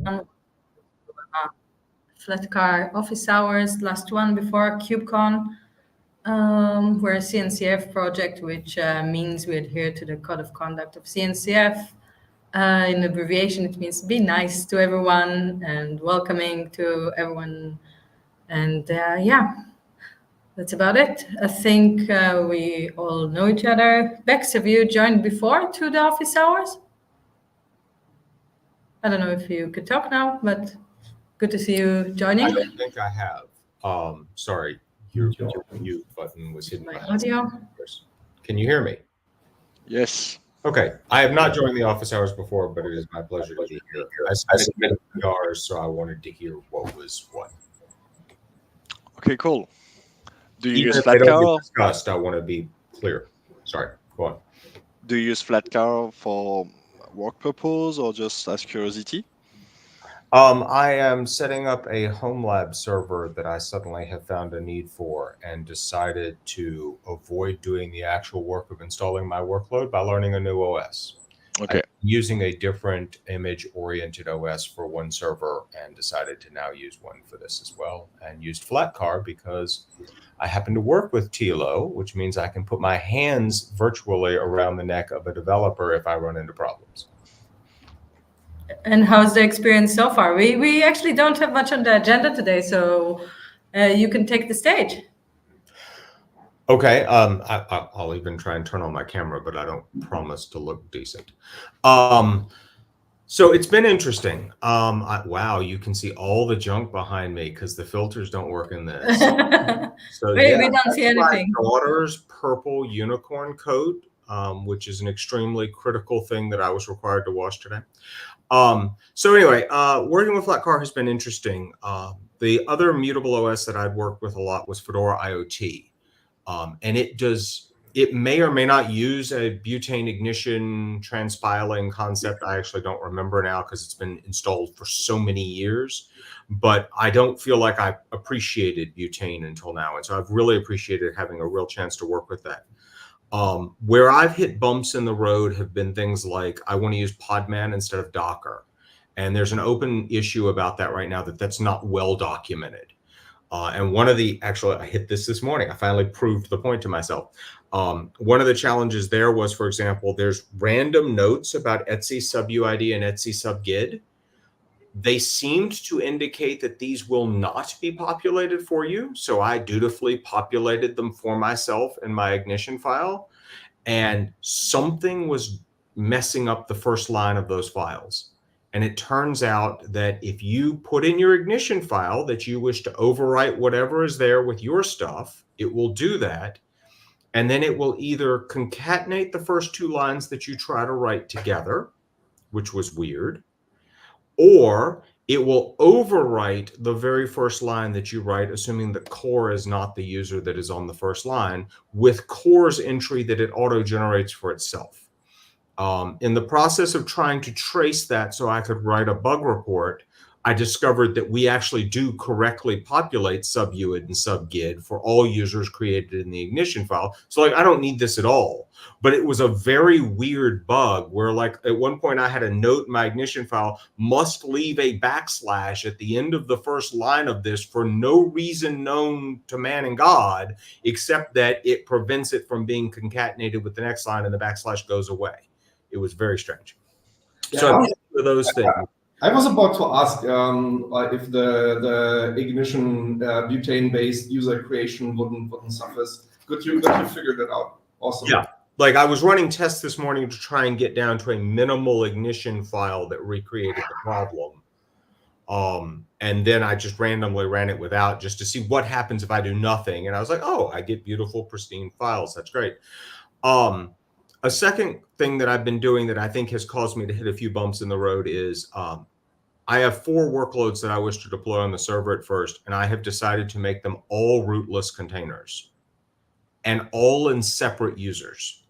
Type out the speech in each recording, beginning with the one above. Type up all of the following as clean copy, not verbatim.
Uh, Flatcar office hours, last one before KubeCon. We're a CNCF project, which means we adhere to the Code of Conduct of CNCF. In abbreviation, it means be nice to everyone and welcoming to everyone. And yeah, that's about it. I think we all know each other. Bex, have you joined before to the office hours? I don't know if you could talk now, but good to see you joining. I don't think I have. Sorry, your mute button was hidden. My audio. Can you hear me? Yes. Okay. I have not joined the office hours before, but it is my pleasure to be here. I submitted PRs, so I wanted to hear what was what. Okay, cool. Do you Even use if they don't Flatcar? get discussed, I want to be clear. Sorry. Go on. Do you use Flatcar for work purpose or just as curiosity? I am setting up a home lab server that I suddenly have found a need for and decided to avoid doing the actual work of installing my workload by learning a new OS. Okay. I'm using a different image-oriented OS for one server and decided to now use one for this as well, and used Flatcar because I happen to work with TLO, which means I can put my hands virtually around the neck of a developer if I run into problems. And how's the experience so far? We actually don't have much on the agenda today, so you can take the stage. Okay, I'll even try and turn on my camera, but I don't promise to look decent. So it's been interesting. Wow, you can see all the junk behind me because the filters don't work in this. So we yeah, don't see anything. My daughter's purple unicorn coat, which is an extremely critical thing that I was required to wash today. So anyway, working with Flatcar has been interesting. The other mutable OS that I'd worked with a lot was Fedora IoT. And it may or may not use a butane ignition transpiling concept. I actually don't remember now because it's been installed for so many years, but I don't feel like I appreciated butane until now. And so I've really appreciated having a real chance to work with that. Where I've hit bumps in the road have been things like I want to use Podman instead of Docker. And there's an open issue about that right now that's not well documented. And actually, I hit this morning. I finally proved the point to myself. One of the challenges there was, for example, there's random notes about Etsy sub-UID and Etsy sub-GID. They seemed to indicate that these will not be populated for you. So I dutifully populated them for myself in my ignition file. And something was messing up the first line of those files. And it turns out that if you put in your ignition file that you wish to overwrite whatever is there with your stuff, it will do that. And then it will either concatenate the first two lines that you try to write together, which was weird, or it will overwrite the very first line that you write, assuming that core is not the user that is on the first line, with core's entry that it auto-generates for itself. In the process of trying to trace that so I could write a bug report, I discovered that we actually do correctly populate sub-UID and sub-GID for all users created in the ignition file. So like, I don't need this at all. But it was a very weird bug where like at one point I had a note in my ignition file, must leave a backslash at the end of the first line of this for no reason known to man and God, except that it prevents it from being concatenated with the next line and the backslash goes away. It was very strange. Yeah, so for those things. I was about to ask if the ignition butane-based user creation wouldn't suffice. Good you figured it out. Awesome. Yeah, like I was running tests this morning to try and get down to a minimal ignition file that recreated the problem. And then I just randomly ran it without just to see what happens if I do nothing. And I was like, oh, I get beautiful, pristine files. That's great. A second thing that I've been doing that I think has caused me to hit a few bumps in the road is I have 4 workloads that I wish to deploy on the server at first, and I have decided to make them all rootless containers and all in separate users,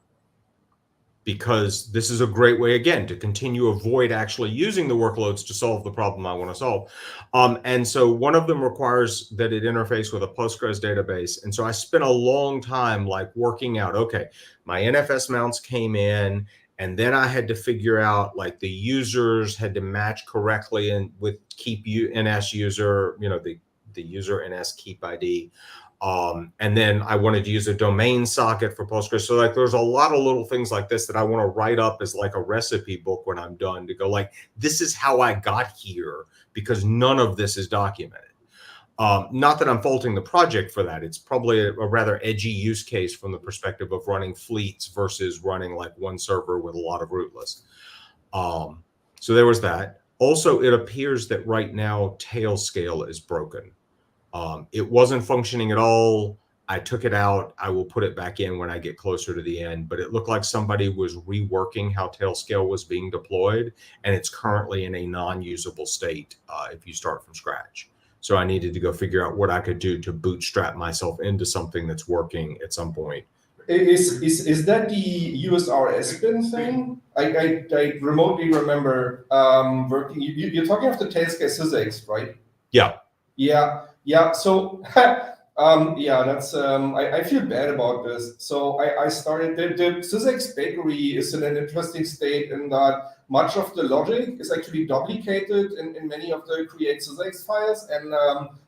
because this is a great way, again, to continue to avoid actually using the workloads to solve the problem I want to solve. And so one of them requires that it interface with a Postgres database. And so I spent a long time like working out, okay, my NFS mounts came in And then I had to figure out like the users had to match correctly and with keep NS user, the user NS keep ID. And then I wanted to use a domain socket for Postgres. So like there's a lot of little things like this that I want to write up as like a recipe book when I'm done to go like, this is how I got here, because none of this is documented. Not that I'm faulting the project for that. It's probably a rather edgy use case from the perspective of running fleets versus running like one server with a lot of rootless. So there was that. Also, it appears that right now Tailscale is broken. It wasn't functioning at all. I took it out. I will put it back in when I get closer to the end, but it looked like somebody was reworking how Tailscale was being deployed, and it's currently in a non-usable state if you start from scratch. So I needed to go figure out what I could do to bootstrap myself into something that's working at some point. Is that the USRS bin thing? I remotely remember working. You're talking of the Tailscale sysex, right? Yeah. Yeah. So yeah, that's I feel bad about this. So I started the sysex bakery is in an interesting state in that much of the logic is actually duplicated in many of the create sysex files, and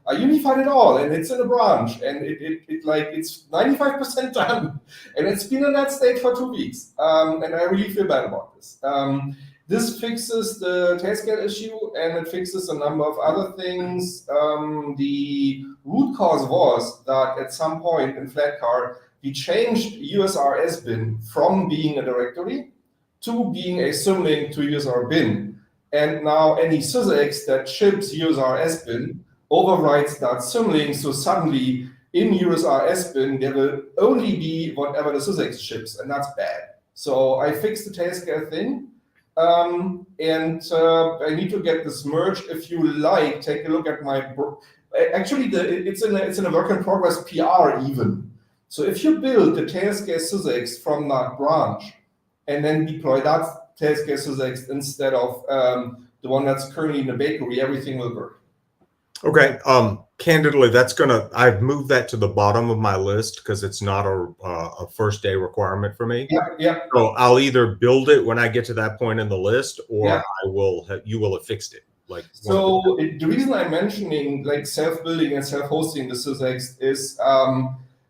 I unified it all, and it's in a branch, and it's 95% done, and it's been in that state for 2 weeks, and I really feel bad about this. This fixes the Tailscale issue, and it fixes a number of other things. The root cause was that at some point in Flatcar, we changed USRS bin from being a directory to being a symlink to USR bin. And now any sysex that ships USRS bin overwrites that symlink, so suddenly in USRS bin, there will only be whatever the sysex ships, and that's bad. So I fixed the Tailscale thing. And I need to get this merged. If you like, take a look at my. Actually, it's in a work in progress PR even. So if you build the Tailscale sysex from that branch, and then deploy that Tailscale sysex instead of the one that's currently in the bakery, everything will work. Okay. Candidly, I've moved that to the bottom of my list because it's not a first day requirement for me. Yeah. So I'll either build it when I get to that point in the list, or you will have fixed it. Like so, the reason I'm mentioning like self-building and self-hosting the sysex is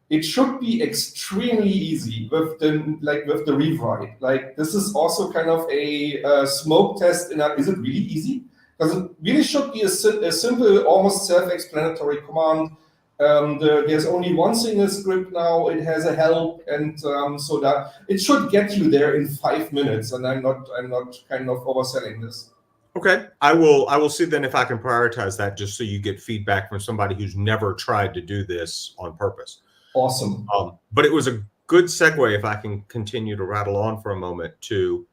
it should be extremely easy with the rewrite. Like this is also kind of a smoke test. Is it really easy? Because it really should be a simple, almost self-explanatory command. There's only one single script now. It has a help, and so that it should get you there in 5 minutes. And I'm not kind of overselling this. Okay, I will see then if I can prioritize that, just so you get feedback from somebody who's never tried to do this on purpose. Awesome. But it was a good segue, if I can continue to rattle on for a moment, to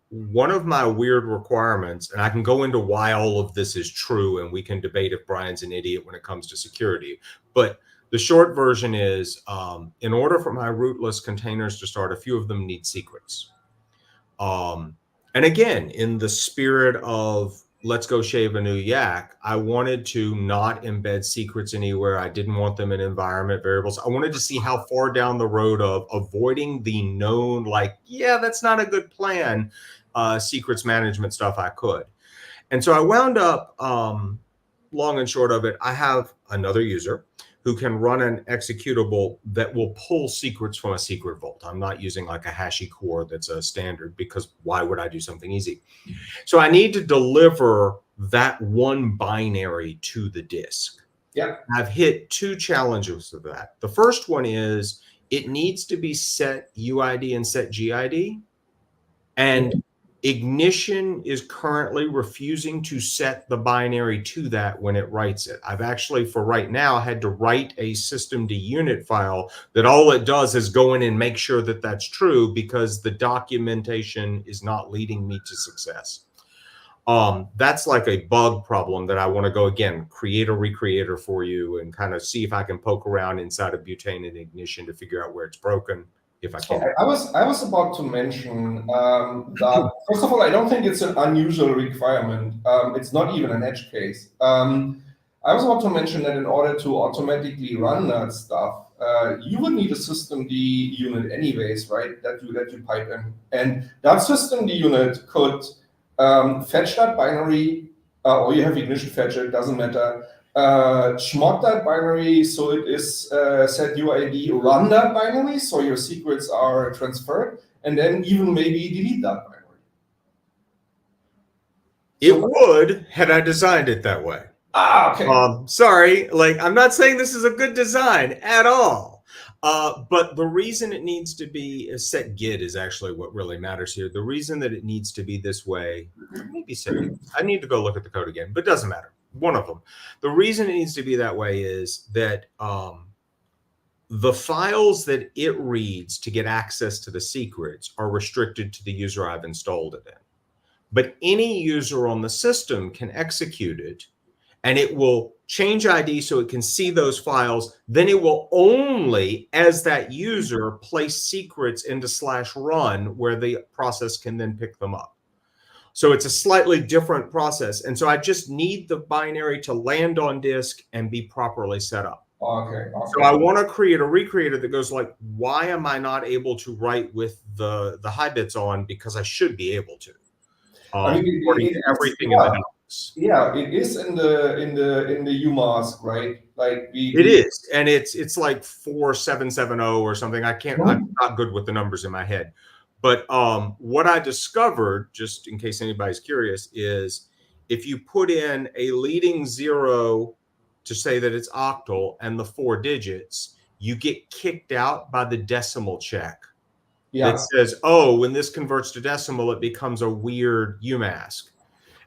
one of my weird requirements, and I can go into why all of this is true, and we can debate if Brian's an idiot when it comes to security. But the short version is, in order for my rootless containers to start, a few of them need secrets. And again, in the spirit of let's go shave a new yak, I wanted to not embed secrets anywhere. I didn't want them in environment variables. I wanted to see how far down the road of avoiding the known, like, yeah, that's not a good plan, secrets management stuff I could. And so I wound up, long and short of it, I have another user who can run an executable that will pull secrets from a secret vault. I'm not using like a HashiCorp that's a standard, because why would I do something easy? So I need to deliver that one binary to the disk. Yeah. I've hit 2 challenges of that. The first one is it needs to be set UID and set GID. And Ignition is currently refusing to set the binary to that when it writes it. I've actually, for right now, had to write a system to unit file that all it does is go in and make sure that that's true, because the documentation is not leading me to success. That's like a bug problem that I want to go, again, create a recreator for you and kind of see if I can poke around inside of Butane and Ignition to figure out where it's broken. If I can. I was about to mention that, first of all, I don't think it's an unusual requirement. It's not even an edge case. I was about to mention that in order to automatically run that stuff, you would need a systemd unit anyways, right? That you pipe in, and that systemd unit could fetch that binary, or you have ignition fetch it, doesn't matter. Chmod that binary so it is set UID, run that binary so your secrets are transferred, and then even maybe delete that binary. It would had I designed it that way. Okay. Sorry, like I'm not saying this is a good design at all. But the reason it needs to be a set git is actually what really matters here. The reason that it needs to be this way, maybe set git. I need to go look at the code again, but it doesn't matter. One of them. The reason it needs to be that way is that the files that it reads to get access to the secrets are restricted to the user I've installed it in. But any user on the system can execute it, and it will change ID so it can see those files. Then it will only, as that user, place secrets into /run where the process can then pick them up. So it's a slightly different process. And so I just need the binary to land on disk and be properly set up. Okay. So I want to create a recreator that goes like, why am I not able to write with the high bits on? Because I should be able to. According to everything in the docs. Yeah, it is in the UMask, right? Like it is, and it's like 4770 or something. I'm not good with the numbers in my head. But what I discovered, just in case anybody's curious, is if you put in a leading 0 to say that it's octal and the 4 digits, you get kicked out by the decimal check. Yeah. That says, oh, when this converts to decimal, it becomes a weird UMask.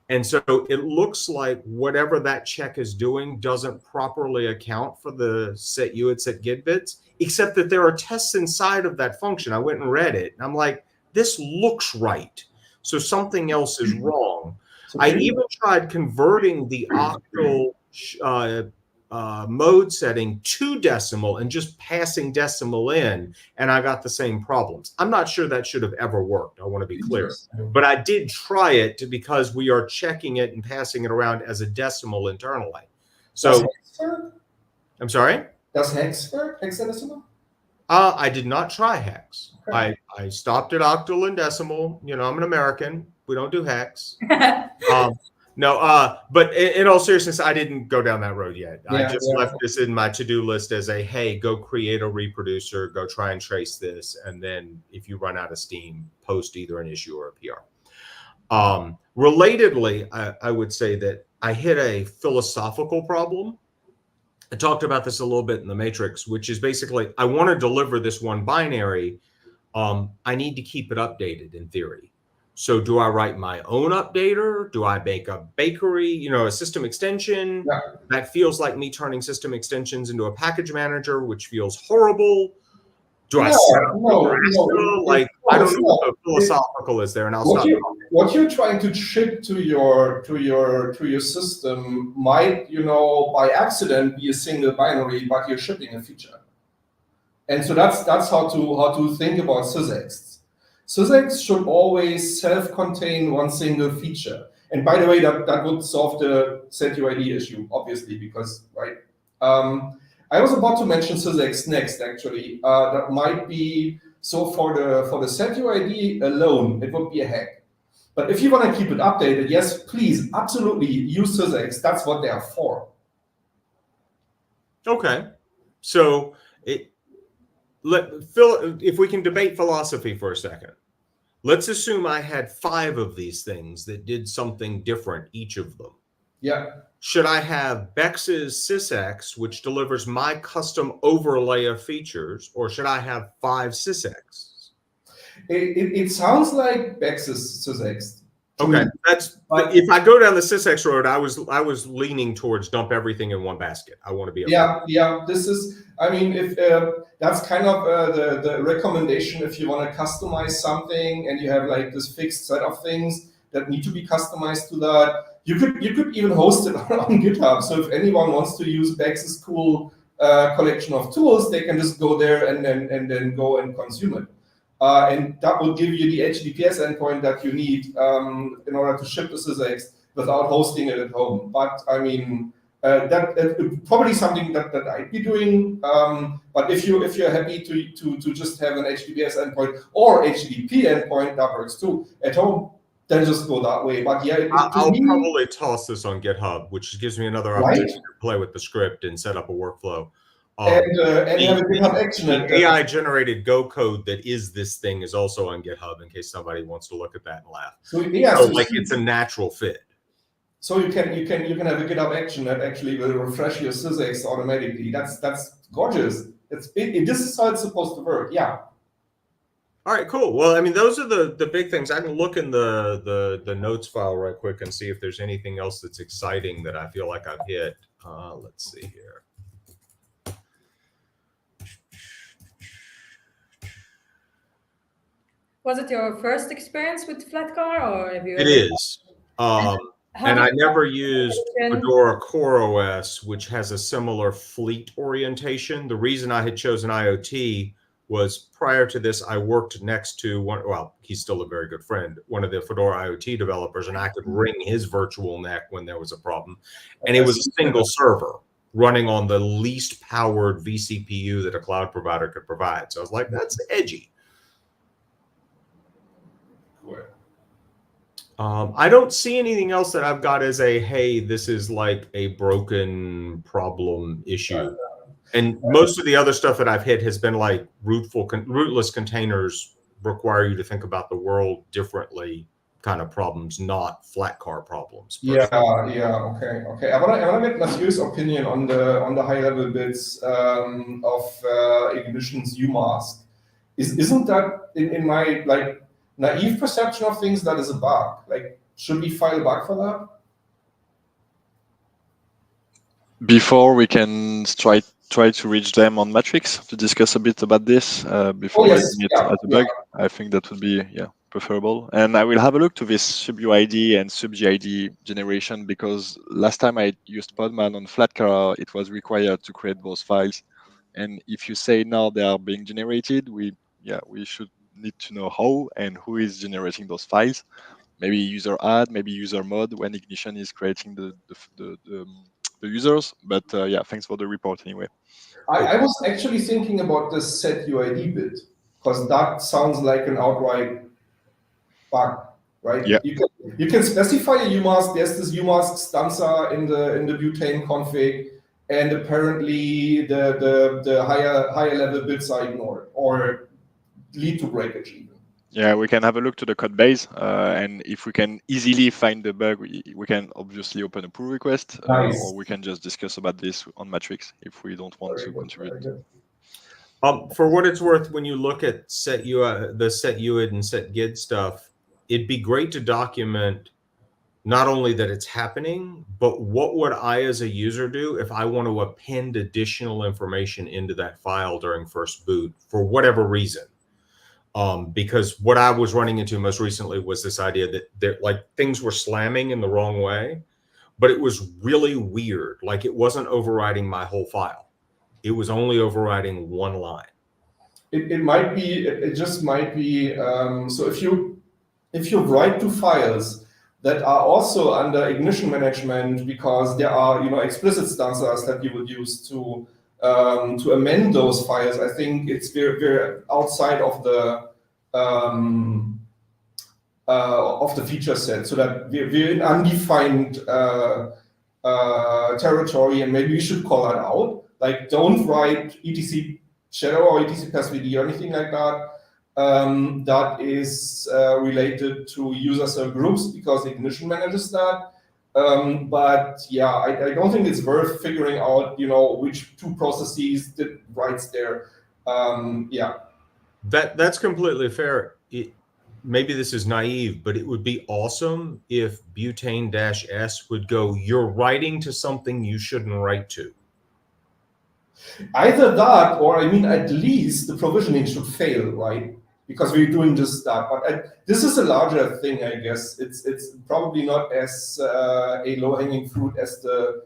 And so it looks like whatever that check is doing doesn't properly account for the set UID, set GID bits, except that there are tests inside of that function. I went and read it, and I'm like, this looks right. So something else is wrong. I even tried converting the octal mode setting to decimal and just passing decimal in, and I got the same problems. I'm not sure that should have ever worked. I want to be clear, but I did try it because we are checking it and passing it around as a decimal internally. So, I'm sorry. Does hex work? Hexadecimal? I did not try hex. Okay. I stopped at octal and decimal. You know, I'm an American. We don't do hex. No, but in all seriousness, I didn't go down that road yet. I just left this in my to-do list as a, hey, go create a reproducer, go try and trace this, and then if you run out of steam, post either an issue or a PR. Relatedly, I would say that I hit a philosophical problem. I talked about this a little bit in the Matrix, which is basically, I want to deliver this one binary. I need to keep it updated in theory. So do I write my own updater? Do I make a bakery, you know, a system extension? Yeah. That feels like me turning system extensions into a package manager, which feels horrible. Do I set up like I don't know what the philosophical is there, and I'll stop. What you're trying to ship to your system might, you know, by accident be a single binary, but you're shipping a feature. And so that's how to think about sysex. Sysex should always self-contain one single feature. And by the way, that would solve the set UID issue, obviously, because, right? I was about to mention sysex next, actually. That might be, so for the set UID alone, it would be a hack. But if you want to keep it updated, yes, please, absolutely use sysex. That's what they are for. Okay. So if we can debate philosophy for a second. Let's assume I had 5 of these things that did something different, each of them. Yeah. Should I have Bex's sysex, which delivers my custom overlay of features, or should I have 5 sysex? It sounds like Bex's sysex. Okay, if I go down the sysex road, I was leaning towards dump everything in one basket. I want to be able yeah. This is, I mean, if that's kind of the recommendation if you want to customize something and you have like this fixed set of things that need to be customized to that. You could even host it on GitHub. So if anyone wants to use Bex's cool collection of tools, they can just go there and then go and consume it. And that will give you the HTTPS endpoint that you need in order to ship the sysex without hosting it at home. But I mean, probably something that I'd be doing. But if you're happy to just have an HTTPS endpoint or HTTP endpoint, that works too at home, then just go that way. But yeah, I'll probably toss this on GitHub, which gives me another opportunity to play with the script and set up a workflow. And you have a GitHub action. The AI-generated Go code that is this thing is also on GitHub in case somebody wants to look at that and laugh. So yeah, so like it's a natural fit. So you can have a GitHub action that actually will refresh your sysax automatically. That's gorgeous. This is how it's supposed to work. Yeah. All right, cool. Well, I mean, those are the big things. I can look in the notes file right quick and see if there's anything else that's exciting that I feel like I've hit. Let's see here. Was it your first experience with Flatcar, or have you? It is. And I never used Fedora CoreOS, which has a similar fleet orientation. The reason I had chosen IoT was prior to this, I worked next to one, well, he's still a very good friend, one of the Fedora IoT developers, and I could wring his virtual neck when there was a problem. And it was a single server running on the least powered vCPU that a cloud provider could provide. So I was like, that's edgy. I don't see anything else that I've got as a, hey, this is like a broken problem issue. And most of the other stuff that I've hit has been like rootless containers require you to think about the world differently kind of problems, not Flatcar problems. Yeah, okay. I wanna get Mathieu's opinion on the high level bits of Ignition's UMask. Isn't that in my like naive perception of things that is a bug? Like, should we file a bug for that? Before we can try to reach them on Matrix to discuss a bit about this before raising it as a bug. I think that would be preferable. And I will have a look to this sub-UID and sub-GID generation, because last time I used Podman on Flatcar, it was required to create those files. And if you say now they are being generated, we should need to know how and who is generating those files. Maybe user add, maybe user mod when Ignition is creating the users. But yeah, thanks for the report anyway. I was actually thinking about the set UID bit, because that sounds like an outright bug, right? Yeah. You can specify a UMask. There's this UMask stanza in the butane config, and apparently the higher level bits are ignored or lead to breakage even. Yeah, we can have a look to the code base, and if we can easily find the bug, we can obviously open a pull request, or we can just discuss about this on Matrix if we don't want to contribute. For what it's worth, when you look at the set UID and set GID stuff, it'd be great to document not only that it's happening, but what would I as a user do if I want to append additional information into that file during first boot for whatever reason. Because what I was running into most recently was this idea that like things were slamming in the wrong way, but it was really weird. Like it wasn't overriding my whole file. It was only overriding one line. It just might be, so if you write to files that are also under Ignition management, because there are explicit stanzas that you would use to amend those files, I think it's very outside of the feature set, so that we're in undefined territory, and maybe we should call that out. Like, don't write etc shadow or etc passvd or anything like that that is related to user cell groups, because Ignition manages that. But yeah, I don't think it's worth figuring out, which two processes did writes there. Yeah. That's completely fair. Maybe this is naive, but it would be awesome if butane-s would go, you're writing to something you shouldn't write to. Either that, or at least the provisioning should fail, right? Because we're doing just that. But this is a larger thing, I guess. It's probably not as a low-hanging fruit as the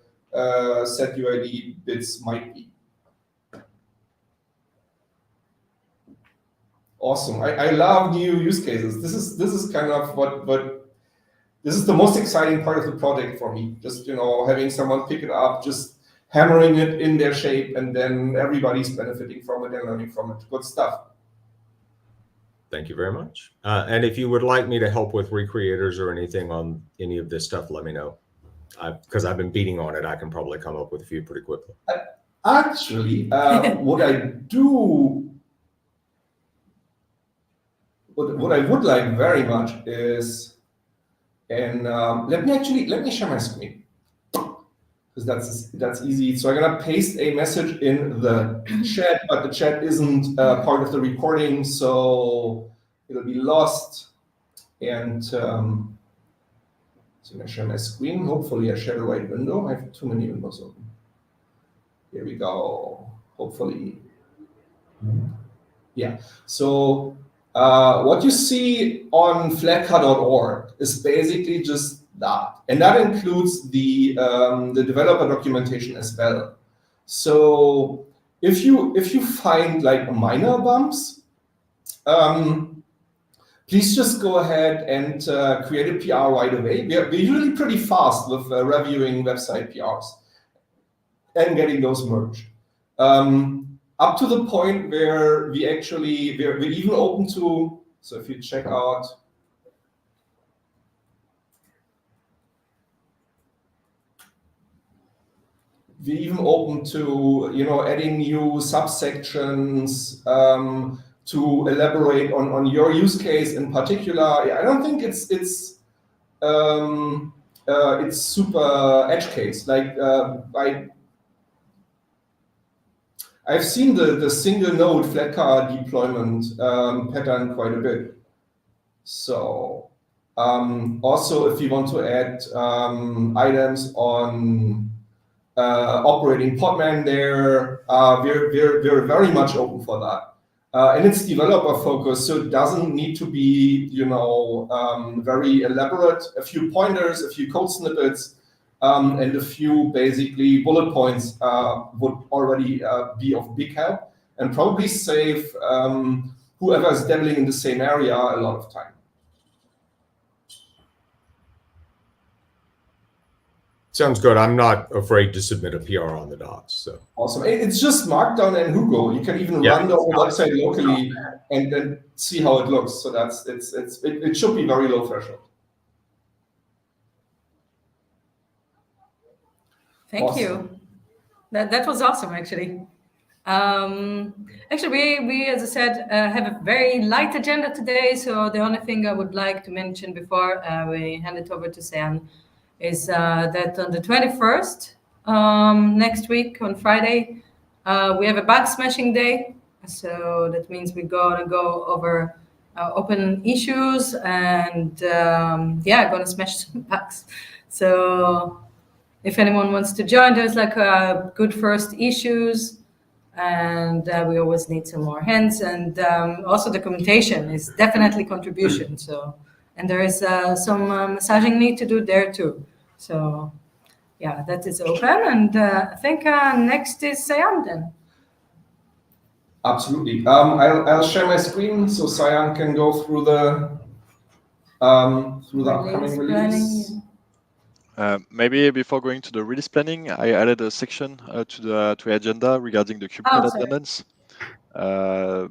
set UID bits might be. Awesome. I love new use cases. This is kind of what this is the most exciting part of the project for me. Just having someone pick it up, just hammering it in their shape, and then everybody's benefiting from it and learning from it. Good stuff. Thank you very much. And if you would like me to help with recreators or anything on any of this stuff, let me know. Because I've been beating on it, I can probably come up with a few pretty quickly. Actually, what I would like very much is, and let me share my screen, because that's easy. So I'm gonna paste a message in the chat, but the chat isn't part of the recording, so it'll be lost. And so I'm gonna share my screen. Hopefully I share the right window. I have too many windows open. Here we go. Hopefully. Yeah. So what you see on flatcar.org is basically just that, and that includes the developer documentation as well. So if you find like minor bumps, please just go ahead and create a PR right away. We're usually pretty fast with reviewing website PRs and getting those merged. Up to the point where we're even open to, so if you check out, we're even open to adding new subsections to elaborate on your use case in particular. I don't think it's super edge case. Like I've seen the single node Flatcar deployment pattern quite a bit. So also, if you want to add items on operating Podman there, we're very much open for that. And it's developer focused, so it doesn't need to be very elaborate. A few pointers, a few code snippets, and a few basically bullet points would already be of big help and probably save whoever is dabbling in the same area a lot of time. Sounds good. I'm not afraid to submit a PR on the docs. So awesome. It's just Markdown and Hugo. You can even run the whole website locally and then see how it looks. So it should be very low threshold. Thank you. That was awesome, actually. Actually, we, as I said, have a very light agenda today. So the only thing I would like to mention before we hand it over to Sam is that on the 21st, next week on Friday, we have a bug smashing day. So that means we're going to go over open issues and going to smash some bugs. So if anyone wants to join, there's like good first issues, and we always need some more hands. And also documentation is definitely contribution. So, and there is some massaging need to do there too. So yeah, that is open. And I think next is Sayan then. Absolutely. I'll share my screen so Sayan can go through the upcoming release. Maybe before going to the release planning, I added a section to the agenda regarding the KubeCon attendance.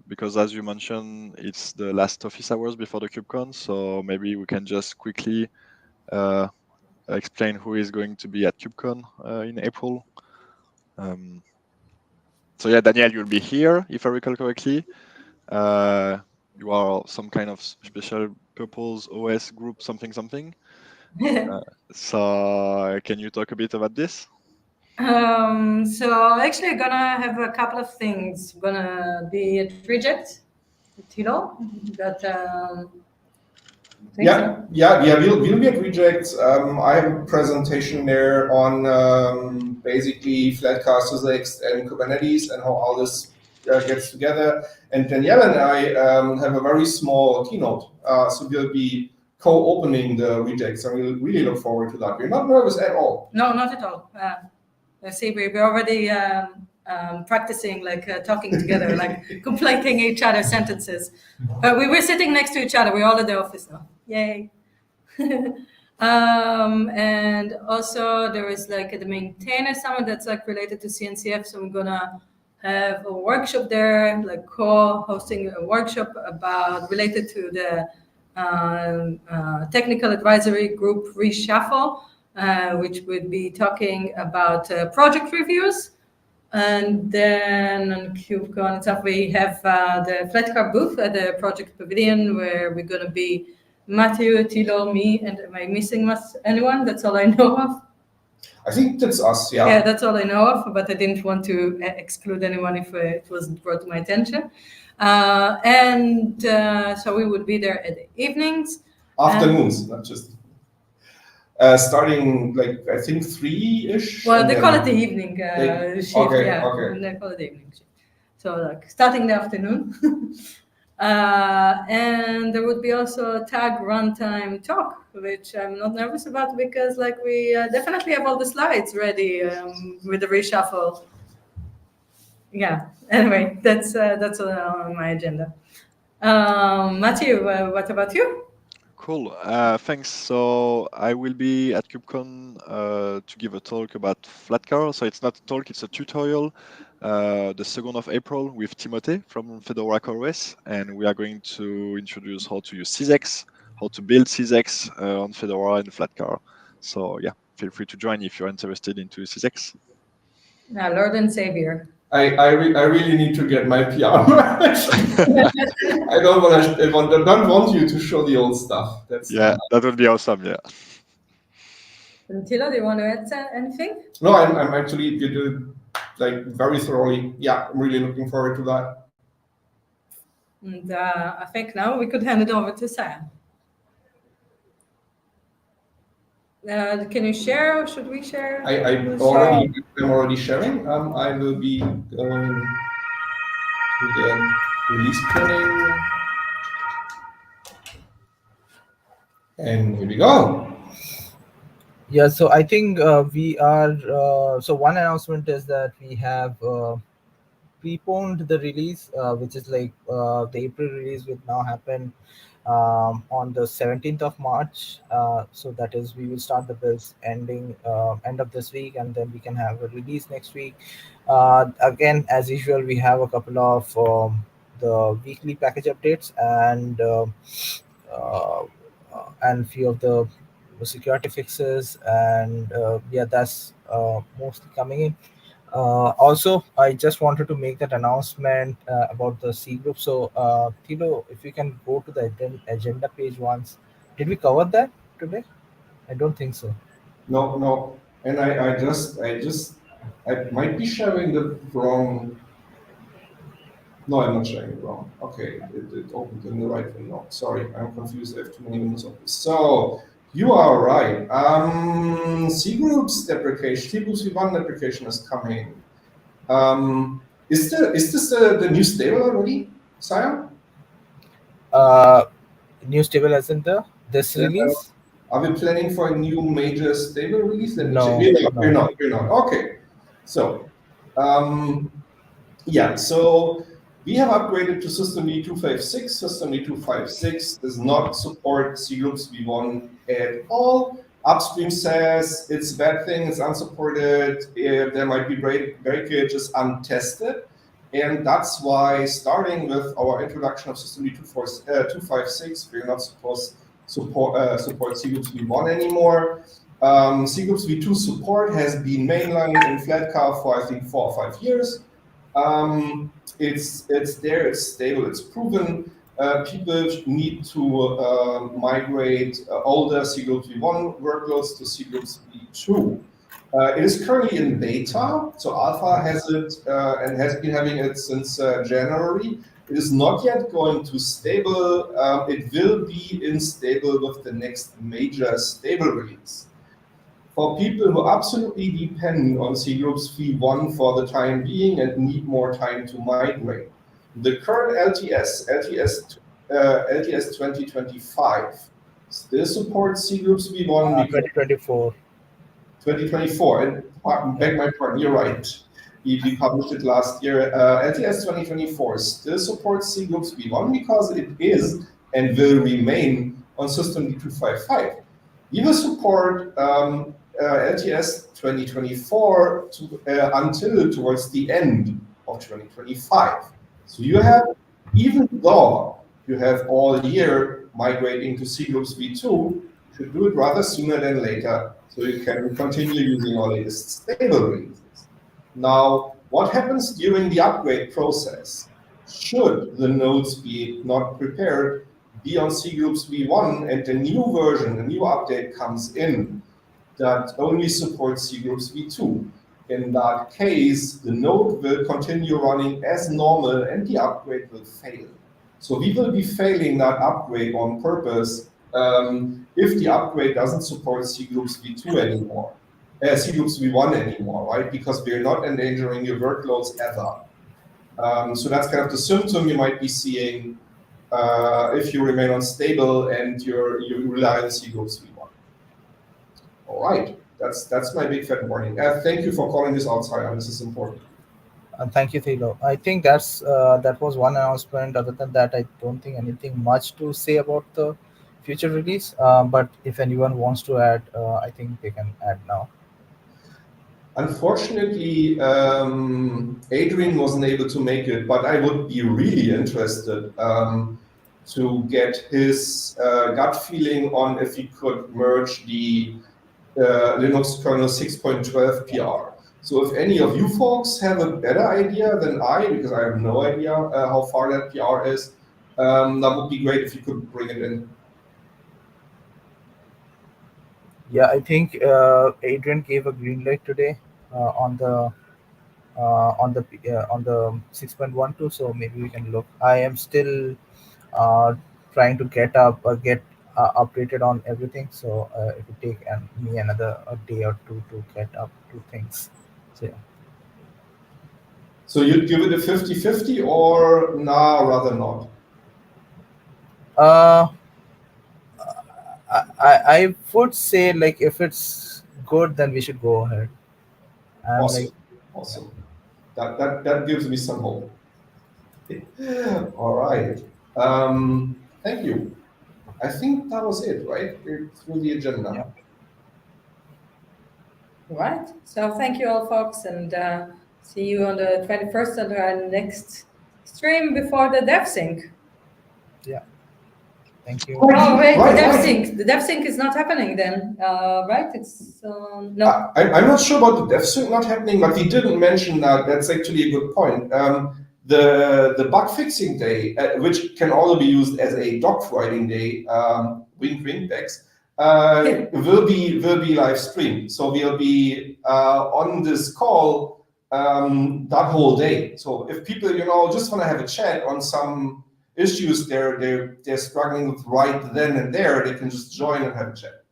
Because as you mentioned, it's the last office hours before the KubeCon, so maybe we can just quickly explain who is going to be at KubeCon in April. So yeah, Daniel, you'll be here, if I recall correctly. You are some kind of special purpose OS group, something. So can you talk a bit about this? So actually I'm gonna have a couple of things. I'm gonna be at Reject with Tilo. We'll be at Reject. I have a presentation there on basically Flatcar, SysX, and Kubernetes and how all this gets together. And Danielle and I have a very small keynote. So we'll be co-opening the Rejects, and we really look forward to that. We're not nervous at all. No, not at all. Let's see, we're already practicing, like talking together, like completing each other's sentences. But we were sitting next to each other. We're all at the office now. Yay. And also there is like the maintainer summit that's like related to CNCF. So I'm gonna have a workshop there, like co-hosting a workshop about related to the technical advisory group reshuffle, which would be talking about project reviews. And then on KubeCon itself, we have the Flatcar booth at the Project Pavilion, where we're going to be Matthew, Tilo, me, and am I missing anyone? That's all I know of. I think that's us, yeah. Yeah, that's all I know of, but I didn't want to exclude anyone if it wasn't brought to my attention. So we would be there at the evenings. Afternoons, not just... starting like I think 3-ish. Well, they call it the evening shift. Okay, yeah, okay. They call it the evening shift. So like starting the afternoon. And there would be also a tag runtime talk, which I'm not nervous about because like we definitely have all the slides ready with the reshuffle. Yeah. Anyway, that's on my agenda. Matthew, what about you? Cool. Thanks. So I will be at KubeCon to give a talk about Flatcar. So it's not a talk, it's a tutorial. The 2nd of April with Timothée from Fedora CoreOS, and we are going to introduce how to use CZX, how to build CZX on Fedora and Flatcar. So yeah, feel free to join if you're interested into CZX. Lord and Savior. I really need to get my PR. I don't want you to show the old stuff. That would be awesome. Yeah. And Tilo, do you want to add anything? No, I'm actually you do like very thoroughly. Yeah, I'm really looking forward to that. And I think now we could hand it over to Sam. Can you share or should we share? I'm already sharing. I will be going to the release planning. And here we go. Yeah, so I think we are. So one announcement is that we have preponed the release, which is like the April release will now happen on the 17th of March. So that is, we will start the builds end of this week, and then we can have a release next week. Again, as usual, we have a couple of the weekly package updates and few of the security fixes, and yeah, that's mostly coming in. Also, I just wanted to make that announcement about the C group. So, Tilo, if you can go to the agenda page once. Did we cover that today? I don't think so. No, and I might be sharing the wrong. No, I'm not sharing it wrong. Okay, it opened in the right window. Sorry, I'm confused. I have too many windows open. So you are right. C groups deprecation, C groups v1 deprecation is coming. Is this the new stable already, Saya? New stable as in this release? Are we planning for a new major stable release? No, we're not. Okay, so yeah, so we have upgraded to System V256. System V256 does not support C groups v1 at all. Upstream says it's a bad thing, it's unsupported, there might be breakage, it's untested. And that's why, starting with our introduction of System V256, we're not supposed to support C groups v1 anymore. C groups v2 support has been mainlined in Flatcar for, I think, 4 or 5 years. It's there, it's stable, it's proven. People need to migrate older C groups v1 workloads to C groups v2. It is currently in beta, so Alpha has it and has been having it since January. It is not yet going to stable. It will be in stable with the next major stable release. For people who absolutely depend on C groups v1 for the time being and need more time to migrate, the current LTS 2025 still supports C groups v1. 2024. 2024, and beg my pardon, you're right. We published it last year. LTS 2024 still supports C groups v1 because it is and will remain on System V255. We will support LTS 2024 until towards the end of 2025. So you have, even though you have all year migrating to C groups v2, should do it rather sooner than later, so you can continue using our latest stable releases. Now, what happens during the upgrade process? Should the nodes be not prepared, be on C groups v1, and the new version, the new update comes in that only supports C groups v2. In that case, the node will continue running as normal and the upgrade will fail. So we will be failing that upgrade on purpose if the upgrade doesn't support C groups v2 anymore, C groups v1 anymore, right? Because we're not endangering your workloads ever. So that's kind of the symptom you might be seeing if you remain unstable and you rely on C groups v1. All right, that's my big fat warning. Thank you for calling this out, Simon. This is important. Thank you, Thilo. I think that was one announcement. Other than that, I don't think anything much to say about the future release. But if anyone wants to add, I think they can add now. Unfortunately, Adrian wasn't able to make it, but I would be really interested to get his gut feeling on if he could merge the Linux kernel 6.12 PR. So if any of you folks have a better idea than I, because I have no idea how far that PR is, that would be great if you could bring it in. Yeah, I think Adrian gave a green light today on the 6.12. So maybe we can look. I am still trying to get updated on everything. So it will take me another day or two to get up to things. So yeah. So you'd give it a 50-50 or nah, rather not? I would say, like, if it's good, then we should go ahead. And Awesome. like, Awesome. That gives me some hope. All right. Thank you. I think that was it, right? We're through the agenda. Yeah. Right. So thank you all, folks, and see you on the 21st on our next stream before the DevSync. Yeah. Thank you. Oh, wait, Right, the right. DevSync. The DevSync is not happening then, right? It's no. I'm not sure about the DevSync not happening, but we didn't mention that. That's actually a good point. The bug fixing day, which can also be used as a doc writing day, wink wink Dex, will be live streamed. So we'll be on this call that whole day. So if people just want to have a chat on some issues they're struggling with right then and there, they can just join and have a chat.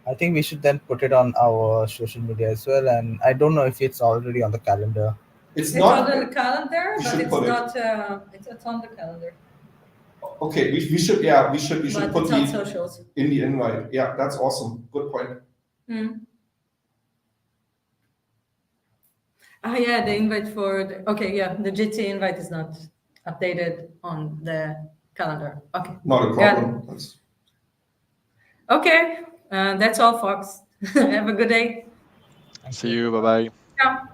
I think we should then put it on our social media as well. And I don't know if it's already on the calendar. It's not on the calendar, but it's not. It's on the calendar. Okay, we should But put it's on socials. in the invite. Yeah, that's awesome. Good point. Yeah, the invite for the GT invite is not updated on the calendar. Okay. Not a problem. Okay, that's all, folks. Have a good day. See you. Bye bye. Ciao.